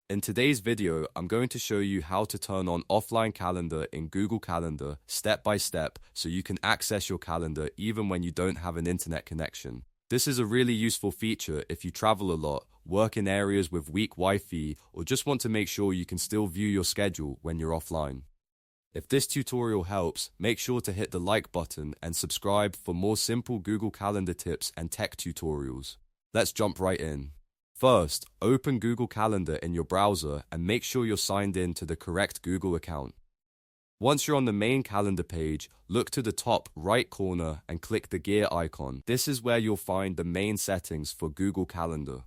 In today's video, I'm going to show you how to turn on offline calendar in Google Calendar step by step so you can access your calendar even when you don't have an internet connection. This is a really useful feature if you travel a lot, work in areas with weak Wi-Fi, or just want to make sure you can still view your schedule when you're offline. If this tutorial helps, make sure to hit the like button and subscribe for more simple Google Calendar tips and tech tutorials. Let's jump right in. First, open Google Calendar in your browser and make sure you're signed in to the correct Google account. Once you're on the main calendar page, look to the top right corner and click the gear icon. This is where you'll find the main settings for Google Calendar.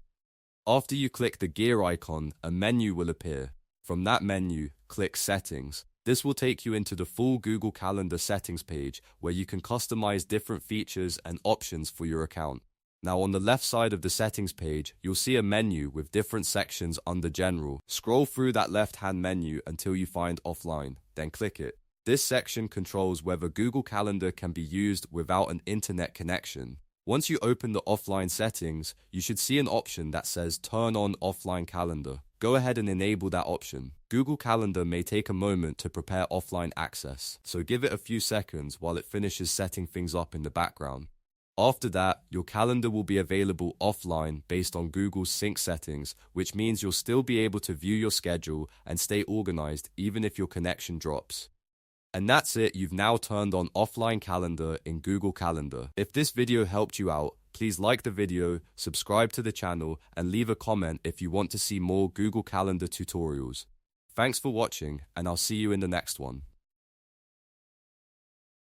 After you click the gear icon, a menu will appear. From that menu, click Settings. This will take you into the full Google Calendar settings page where you can customize different features and options for your account. Now on the left side of the settings page, you'll see a menu with different sections under General. Scroll through that left-hand menu until you find Offline, then click it. This section controls whether Google Calendar can be used without an internet connection. Once you open the offline settings, you should see an option that says Turn on Offline Calendar. Go ahead and enable that option. Google Calendar may take a moment to prepare offline access, so give it a few seconds while it finishes setting things up in the background. After that, your calendar will be available offline based on Google's sync settings, which means you'll still be able to view your schedule and stay organized even if your connection drops. And that's it, you've now turned on offline calendar in Google Calendar. If this video helped you out, please like the video, subscribe to the channel, and leave a comment if you want to see more Google Calendar tutorials. Thanks for watching, and I'll see you in the next one.